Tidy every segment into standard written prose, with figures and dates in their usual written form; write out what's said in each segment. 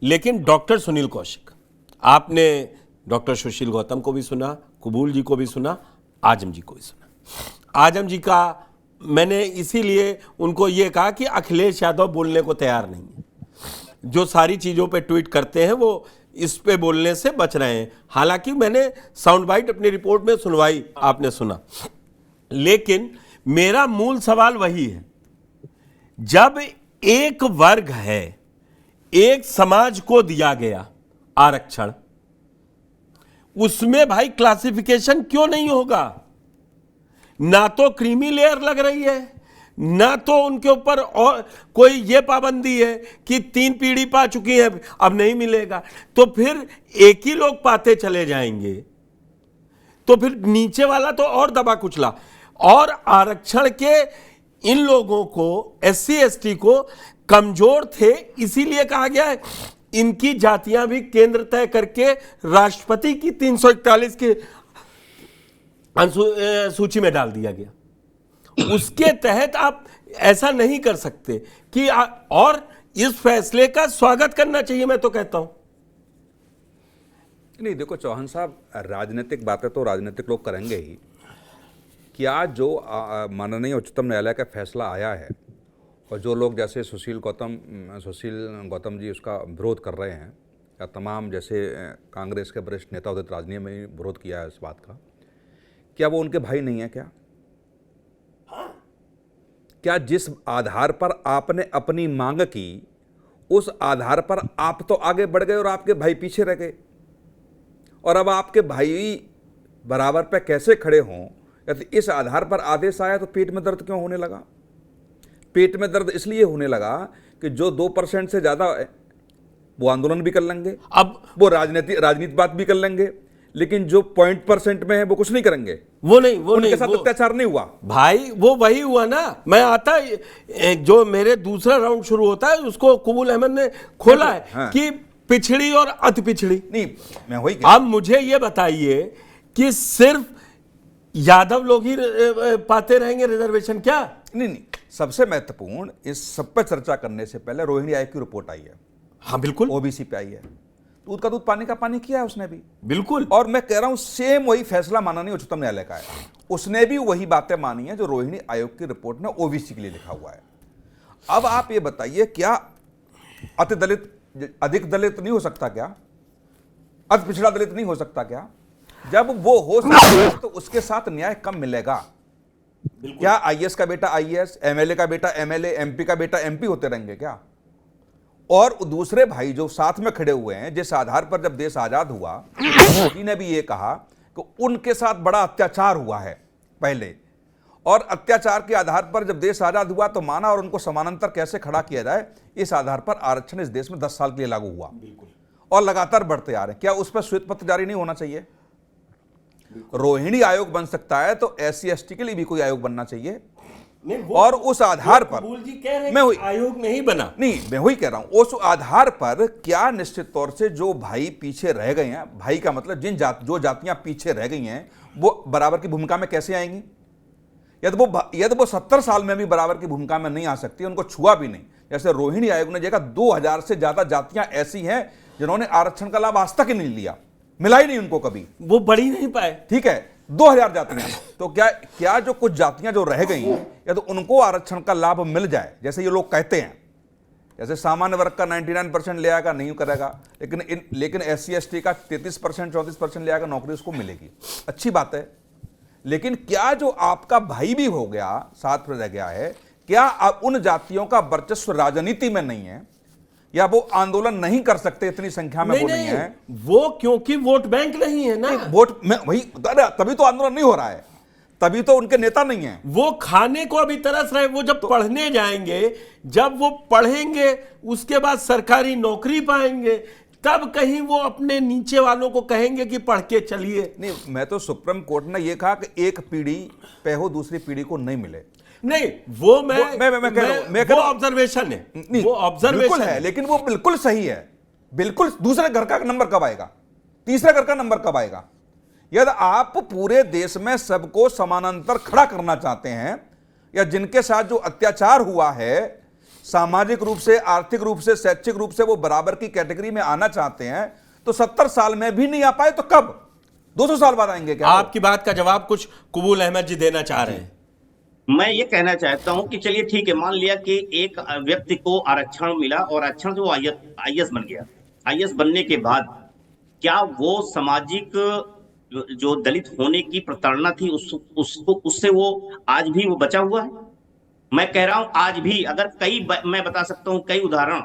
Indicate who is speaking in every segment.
Speaker 1: लेकिन डॉक्टर सुनील कौशिक, आपने डॉक्टर सुशील गौतम को भी सुना, कबूल जी को भी सुना, आजम जी को भी सुना। आजम जी का मैंने इसीलिए उनको ये कहा कि अखिलेश यादव बोलने को तैयार नहीं है, जो सारी चीज़ों पे ट्वीट करते हैं वो इस पे बोलने से बच रहे हैं। हालांकि मैंने साउंड बाइट अपनी रिपोर्ट में सुनवाई, आपने सुना, लेकिन मेरा मूल सवाल वही है, जब एक वर्ग है, एक समाज को दिया गया आरक्षण, उसमें भाई क्लासिफिकेशन क्यों नहीं होगा? ना तो क्रीमी लेयर लग रही है, ना तो उनके ऊपर और कोई ये पाबंदी है कि 3 पीढ़ी पा चुकी है अब नहीं मिलेगा, तो फिर एक ही लोग पाते चले जाएंगे, तो फिर नीचे वाला तो और दबा कुचला। और आरक्षण के इन लोगों को, SC ST को कमजोर थे, इसीलिए कहा गया है इनकी जातियां भी केंद्र तय करके राष्ट्रपति की 341 की सूची में डाल दिया गया। उसके तहत आप ऐसा नहीं कर सकते कि और इस फैसले का स्वागत करना चाहिए, मैं तो कहता हूं।
Speaker 2: नहीं देखो चौहान साहब, राजनीतिक बातें तो राजनीतिक लोग करेंगे ही। क्या जो माननीय उच्चतम न्यायालय का फैसला आया है और जो लोग जैसे सुशील गौतम जी उसका विरोध कर रहे हैं, या तमाम जैसे कांग्रेस के वरिष्ठ नेता उदित राज ने भी विरोध किया है इस बात का, क्या वो उनके भाई नहीं है? क्या जिस आधार पर आपने अपनी मांग की, उस आधार पर आप तो आगे बढ़ गए और आपके भाई पीछे रह गए? और अब आपके भाई बराबर पे कैसे खड़े हों? यदि इस आधार पर आदेश आया तो पेट में दर्द क्यों होने लगा? पेट में दर्द इसलिए होने लगा कि जो 2% से ज्यादा है वो आंदोलन भी कर लेंगे, अब वो राजनीति बात भी कर लेंगे, लेकिन जो 0% में है वो कुछ नहीं करेंगे। वो उनके साथ अत्याचार नहीं हुआ
Speaker 1: भाई, वो वही हुआ ना। मैं आता जो मेरे दूसरा राउंड शुरू होता है उसको कबूल अहमद ने खोला है
Speaker 2: हाँ।
Speaker 1: कि पिछड़ी और अति पिछड़ी
Speaker 2: नहीं, मैं वही
Speaker 1: अब मुझे ये बताइए कि सिर्फ यादव लोग ही पाते रहेंगे रिजर्वेशन क्या?
Speaker 2: नहीं, सबसे महत्वपूर्ण इस सब पर चर्चा करने से पहले रोहिणी आयोग की रिपोर्ट आई है।
Speaker 1: हाँ बिल्कुल,
Speaker 2: OBC पे आई है। दूध का दूध पानी का पानी किया है उसने भी,
Speaker 1: बिल्कुल।
Speaker 2: और मैं कह रहा हूं सेम वही फैसला माननीय उच्चतम न्यायालय का है। उसने भी वही बातें मानी है जो रोहिणी आयोग की रिपोर्ट में OBC के लिए लिखा हुआ है। अब आप ये बताइए, क्या अति दलित अधिक दलित नहीं हो सकता? क्या अति पिछड़ा दलित नहीं हो सकता? क्या जब वो हो सकता है तो उसके साथ न्याय कम मिलेगा? क्या IAS का बेटा IAS, MLA का बेटा MLA, MP का बेटा MP होते रहेंगे क्या? और दूसरे भाई जो साथ में खड़े हुए हैं, जिस आधार पर जब देश आजाद हुआ, मोदी ने भी ये कहा कि उनके साथ बड़ा अत्याचार हुआ है पहले, और अत्याचार के आधार पर जब देश आजाद हुआ तो माना और उनको समानांतर कैसे खड़ा किया जाए, इस आधार पर आरक्षण इस देश में 10 साल के लिए लागू हुआ और लगातार बढ़ते आ रहे हैं। क्या उस पर श्वेत पत्र जारी नहीं होना चाहिए? रोहिणी आयोग बन सकता है तो SC ST के लिए भी कोई आयोग बनना चाहिए। और उस आधार पर
Speaker 1: मैं आयोग नहीं बना,
Speaker 2: नहीं, मैं वही कह रहा हूं, उस आधार पर क्या निश्चित तौर से जो भाई पीछे रह गए हैं, भाई का मतलब जो जातियां पीछे रह गई हैं, वो बराबर की भूमिका में कैसे आएंगी? यदि वो 70 साल में भी बराबर की भूमिका में नहीं आ सकती, उनको छुआ भी नहीं। जैसे रोहिणी आयोग ने देखा 2000 से ज्यादा जातियां ऐसी हैं जिन्होंने आरक्षण का लाभ आज तक ही नहीं लिया, मिला ही नहीं उनको कभी,
Speaker 1: वो बढ़ ही नहीं पाए।
Speaker 2: ठीक है, 2000 जातियां। तो क्या जो कुछ जातियां जो रह गई हैं, या तो उनको आरक्षण का लाभ मिल जाए, जैसे ये लोग कहते हैं, जैसे सामान्य वर्ग का 99% ले आएगा, नहीं करेगा, लेकिन SC ST का 33% 34% ले आएगा, नौकरी उसको मिलेगी, अच्छी बात है। लेकिन क्या जो आपका भाई भी हो गया, साथ में रह गया है, क्या अब उन जातियों का वर्चस्व राजनीति में नहीं है, या वो आंदोलन नहीं कर सकते इतनी संख्या में? वो नहीं है,
Speaker 1: वो क्योंकि वोट बैंक नहीं है ना।
Speaker 2: वोट में वही, तभी तो आंदोलन नहीं हो रहा है, तभी तो उनके नेता नहीं है।
Speaker 1: वो खाने को अभी तरस रहे। वो जब पढ़ने जाएंगे, जब वो पढ़ेंगे, उसके बाद सरकारी नौकरी पाएंगे, तब कहीं वो अपने नीचे वालों को कहेंगे कि पढ़ के चलिए।
Speaker 2: नहीं, मैं तो सुप्रीम कोर्ट ने यह कहा कि एक पीढ़ी पे हो दूसरी पीढ़ी को नहीं मिले।
Speaker 1: नहीं, वो मैं ऑब्जर्वेशन है, वो
Speaker 2: ऑब्जर्वेशन है, लेकिन वो बिल्कुल सही है। बिल्कुल, दूसरे घर का नंबर कब आएगा? तीसरे घर का नंबर कब आएगा? यदि आप पूरे देश में सबको समानांतर खड़ा करना चाहते हैं, या जिनके साथ जो अत्याचार हुआ है सामाजिक रूप से, आर्थिक रूप से, शैक्षिक रूप से वो बराबर की कैटेगरी में आना चाहते हैं, तो 70 साल में भी नहीं आ पाए तो कब 200 साल बाद आएंगे क्या?
Speaker 1: आपकी बात का जवाब कुछ कबूल अहमद जी देना चाह रहे हैं।
Speaker 3: मैं ये कहना चाहता हूं कि चलिए ठीक है, मान लिया कि एक व्यक्ति को आरक्षण मिला और आरक्षण से वो आईएएस बन गया। आईएएस बनने के बाद क्या वो सामाजिक जो दलित होने की प्रताड़ना थी उसको उससे वो आज भी वो बचा हुआ है? मैं कह रहा हूं आज भी, अगर मैं बता सकता हूं कई उदाहरण।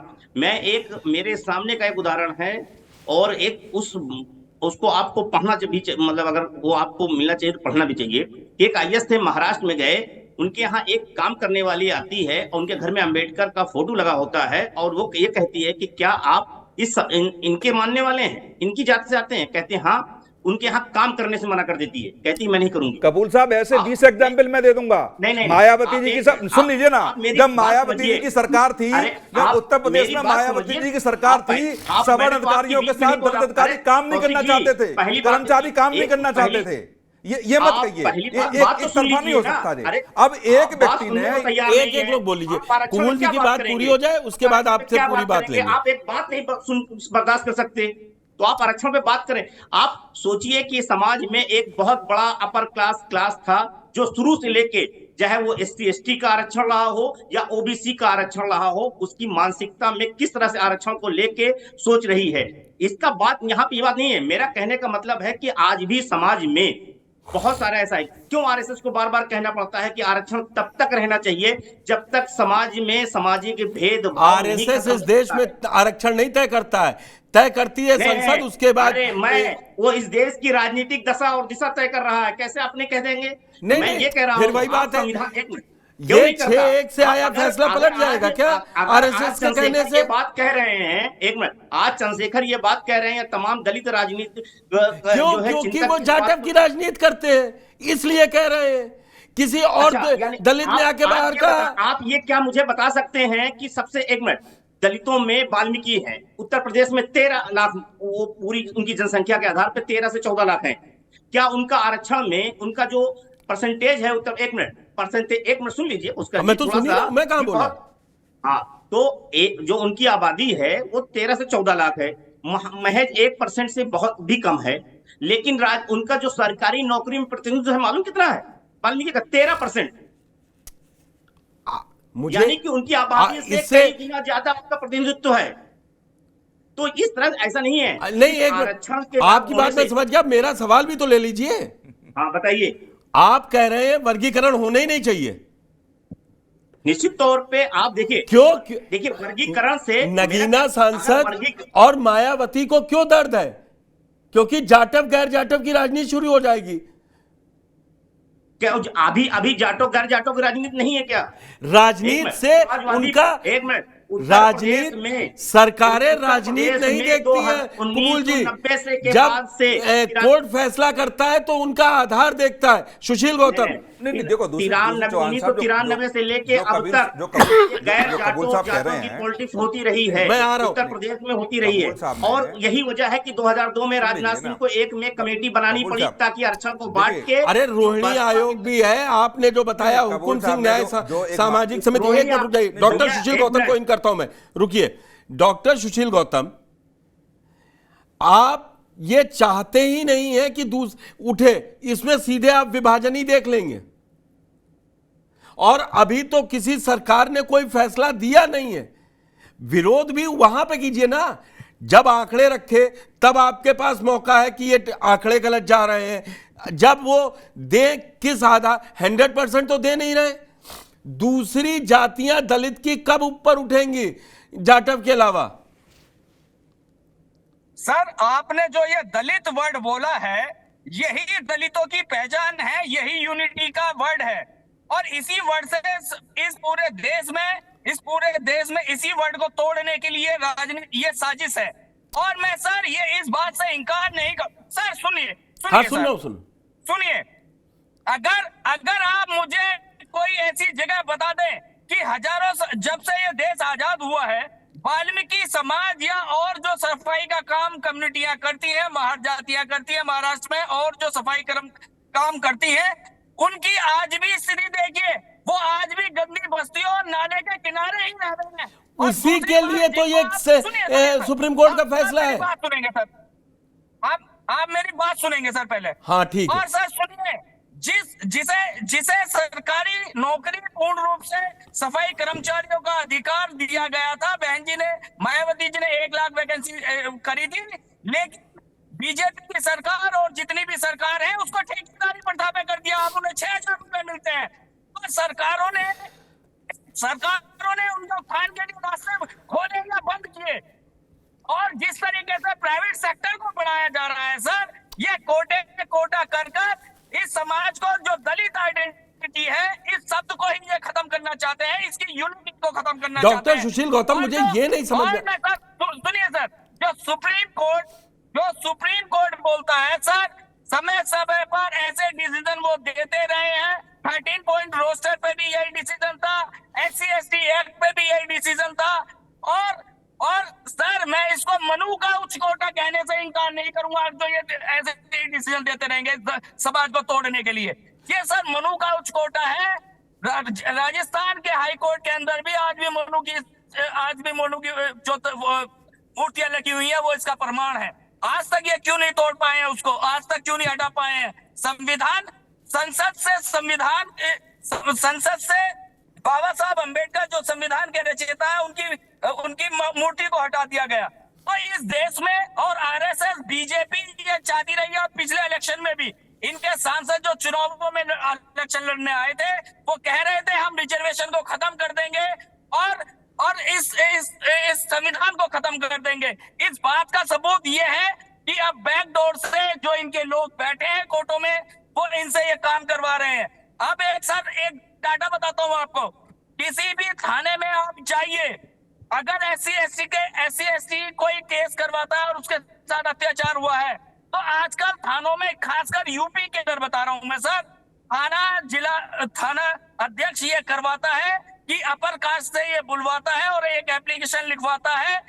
Speaker 3: मेरे सामने का एक उदाहरण है, और एक उसको आपको पढ़ना भी मतलब अगर वो आपको मिलना चाहिए तो पढ़ना भी चाहिए। एक आईएएस थे, महाराष्ट्र में गए, उनके यहाँ एक काम करने वाली आती है और उनके घर में अंबेडकर का फोटो लगा होता है, और वो ये कहती है कि क्या आप इनके मानने वाले हैं, इनकी जाति से आते हैं? कहते हैं हाँ। उनके यहाँ काम करने से मना कर देती है, कहती मैं नहीं करूंगी।
Speaker 2: कपूर साहब, ऐसे 20 एग्जाम्पल मैं दे दूंगा।
Speaker 3: नहीं,
Speaker 2: मायावती जी की सुन लीजिए ना, जब मायावती जी की सरकार थी, जब उत्तर प्रदेश में मायावती जी की सरकार थी, सवर्ण अधिकारियों के साथ दलित अधिकारी काम नहीं करना चाहते थे, कर्मचारी काम नहीं करना चाहते थे। ये मत कहिए, एक तरफा नहीं हो सकता जी। अब एक व्यक्ति ने
Speaker 1: एक लोग बोल लीजिए, कबूल जी की बात पूरी हो जाए, उसके बाद आपसे पूरी बात लेंगे।
Speaker 3: आप एक बात नहीं बर्दाश्त कर सकते तो आप आरक्षण पे बात करें। आप सोचिए कि समाज में एक बहुत बड़ा अपर क्लास था, जो शुरू से लेके, चाहे वो SC/ST का आरक्षण रहा हो या OBC का आरक्षण रहा हो, उसकी मानसिकता में किस तरह से आरक्षण को लेके सोच रही है। इसका बात यहाँ पे ये बात नहीं है। मेरा कहने का मतलब है कि आज भी समाज में बहुत सारा ऐसा है। क्यों आरएसएस को बार बार कहना पड़ता है कि आरक्षण तब तक रहना चाहिए जब तक समाज में सामाजिक भेदभाव।
Speaker 1: आरएसएस इस देश में आरक्षण नहीं तय करता है, तय करती है संसद। उसके बाद
Speaker 3: वो इस देश की राजनीतिक दशा और दिशा तय कर रहा है। कैसे आपने कह देंगे? मैं ये कह रहा हूं,
Speaker 1: फिर वही बात है,
Speaker 3: ये
Speaker 1: 6-1 से आया फैसला पलट जाएगा क्या आरएसएस के कहने से?
Speaker 3: बात कह रहे हैं, एक मिनट, आज चंद्रशेखर ये बात कह रहे हैं, तमाम दलित राजनीति
Speaker 1: क्योंकि वो जाटव की राजनीति करते हैं, इसलिए कह रहे हैं। किसी और दलित ने आके बाहर का।
Speaker 3: आप ये क्या मुझे बता सकते हैं कि सबसे, एक मिनट, दलितों में वाल्मीकि है, उत्तर प्रदेश में 13 लाख, वो पूरी उनकी जनसंख्या के आधार पर 13 से 14 लाख है। क्या उनका आरक्षण में उनका जो परसेंटेज है उत्तर, एक मिनट सुन लीजिए उसका।
Speaker 1: मैं तो सुनिए, मैं कहां बोला?
Speaker 3: हाँ, तो जो उनकी आबादी है वो 13 से 14 लाख है, महज 1% से बहुत भी कम है। लेकिन उनका जो सरकारी नौकरी में प्रतिनिधित्व है मालूम कितना है? वाल्मीकि का 13%। यानी कि उनकी आबादी से कई गुना ज्यादा उनका प्रतिनिधित्व है। तो इस तरह ऐसा नहीं है।
Speaker 1: नहीं, एक आपकी बात मैं समझ गया, मेरा सवाल भी तो ले लीजिए।
Speaker 3: हाँ बताइए।
Speaker 1: आप कह रहे हैं वर्गीकरण होने ही नहीं चाहिए।
Speaker 3: निश्चित तौर पे आप देखिए,
Speaker 1: क्यों?
Speaker 3: देखिए, वर्गीकरण से
Speaker 1: नगीना सांसद और मायावती को क्यों दर्द है? क्योंकि जाटव गैर जाटव की राजनीति शुरू हो जाएगी।
Speaker 3: क्या अभी जाटो गैर जाटो की राजनीति नहीं है क्या?
Speaker 1: राजनीति से उनका,
Speaker 3: एक मिनट,
Speaker 1: राजनीति में सरकारें राजनीति नहीं देखती है कबूल जी। जब कोर्ट फैसला करता है तो उनका आधार देखता है। सुशील गौतम,
Speaker 2: नहीं देखो,
Speaker 3: 93 से लेके अब तक गैर जाटों की पॉलिटिक्स होती रही है, उत्तर प्रदेश में होती रही है। और यही वजह है कि 2002 में राजनाथ सिंह को एक में कमेटी बनानी पड़ी ताकि आरक्षण को बांट के।
Speaker 1: अरे रोहिणी आयोग भी है, आपने जो बताया हुकुम सिंह न्याय सामाजिक समिति। एक मिनट रुक जाइए, डॉक्टर सुशील गौतम को इन करता हूं मैं, रुकिए। डॉक्टर सुशील गौतम, आप ये चाहते ही नहीं है कि उठे, इसमें सीधे आप विभाजन ही देख लेंगे। और अभी तो किसी सरकार ने कोई फैसला दिया नहीं है, विरोध भी वहां पे कीजिए ना। जब आंकड़े रखे तब आपके पास मौका है कि ये आंकड़े गलत जा रहे हैं। जब वो दे किस आधार, 100% तो दे नहीं रहे। दूसरी जातियां दलित की कब ऊपर उठेंगी जाटव के अलावा?
Speaker 4: सर, आपने जो ये दलित वर्ड बोला है, यही दलितों की पहचान है, यही यूनिटी का वर्ड है। और इसी वर्ड से इस पूरे देश में इसी वर्ड को तोड़ने के लिए राजनीति, ये साजिश है। और मैं सर ये इस बात से इंकार नहीं कर। सर सुनिए,
Speaker 1: हाँ,
Speaker 4: सुनिए, अगर आप मुझे कोई ऐसी जगह बता दें कि जब से ये देश आजाद हुआ है, वाल्मीकि समाज या और जो सफाई का काम कम्युनिटियां करती हैं, महर जातियां करती हैं महाराष्ट्र में, और जो सफाई काम करती हैं, उनकी आज भी स्थिति देखिए। वो आज भी गंदी बस्तियों और नाले के किनारे ही रह रहे हैं। और
Speaker 1: उसी
Speaker 4: दूसरी
Speaker 1: के
Speaker 4: बात,
Speaker 1: लिए तो
Speaker 4: जिनको
Speaker 1: ये
Speaker 4: आप- सुनिए, सर।
Speaker 1: सुप्रीम कोर्ट का
Speaker 4: आप
Speaker 1: फैसला
Speaker 4: मेरी
Speaker 1: है।
Speaker 4: बात सुनेंगे सर, आप मेरी बात सुनेंगे सर पहले।
Speaker 1: हाँ, ठीक है।
Speaker 4: और सर सुनिए, जिसे जिसे सरकारी नौकरी पूर्ण रूप से सफाई कर्मचारियों का अधिकार दिया गया था, बहन जी ने, मायावती जी ने 1 लाख वैकेंसी करी थी, लेकिन बीजेपी की सरकार और जितनी भी सरकार है उसको ठेकेदारी प्रथा पे कर दिया। अब उन्हें 6,000 रुपए मिलते हैं। और सरकारों ने उनको खान के लिए रास्ते खोले या बंद किए। और जिस तरीके से प्राइवेट सेक्टर को बढ़ाया जा रहा है सर, ये कोटा कर इस समाज को, जो दलित आइडेंटिटी है, इस शब्द को ही ये खत्म करना चाहते हैं, इसकी यूनिटी को खत्म करना चाहते हैं।
Speaker 1: डॉक्टर सुशील गौतम,
Speaker 4: और
Speaker 1: मुझे
Speaker 4: जो-
Speaker 1: ये नहीं समझ
Speaker 4: और
Speaker 1: में-
Speaker 4: मैं सर, सुनिए सर, जो सुप्रीम कोर्ट बोलता है सर, समय समय पर ऐसे डिसीजन वो देते रहे हैं। 13 पॉइंट रोस्टर पे भी यही डिसीजन था, SC/ST एक्ट पे भी यही डिसीजन था। और सर, मैं इसको मनु का उच्च कोटा कहने से इनकार नहीं करूंगा, जो ये ऐसे डिसीजन देते रहेंगे समाज को तोड़ने के लिए। ये सर मनु का उच्च कोटा है। राजस्थान के हाई कोर्ट के अंदर भी आज भी मनु की जो मूर्तियां लगी हुई है, वो इसका प्रमाण है। आज तक ये क्यों नहीं तोड़ पाए हैं उसको, आज तक क्यों नहीं हटा पाए हैं? संसद से बाबा साहब अम्बेडकर जो संविधान के रचयिता है, उनकी मूर्ति को हटा दिया गया। तो इस देश में, और RSS बीजेपी ये चाहती रही है, और पिछले इलेक्शन में भी इनके सांसद जो चुनावों में इलेक्शन लड़ने आए थे, वो कह रहे थे हम रिजर्वेशन को खत्म कर देंगे और इस संविधान को खत्म कर देंगे। इस बात का सबूत ये है कि अब बैकडोर से जो इनके लोग बैठे हैं कोर्टों में, वो इनसे ये काम करवा रहे हैं। अब एक डाटा बताता हूं आपको। किसी भी थाने में आप जाइए, अगर SC/ST कोई केस करवाता है और उसके साथ अत्याचार हुआ है, तो आजकल थानों में, खासकर यूपी के अंदर बता रहा हूं मैं सर, थाना अध्यक्ष ये करवाता है कि अपर कास्ट से ये बुलवाता है और एक एप्लीकेशन लिखवाता है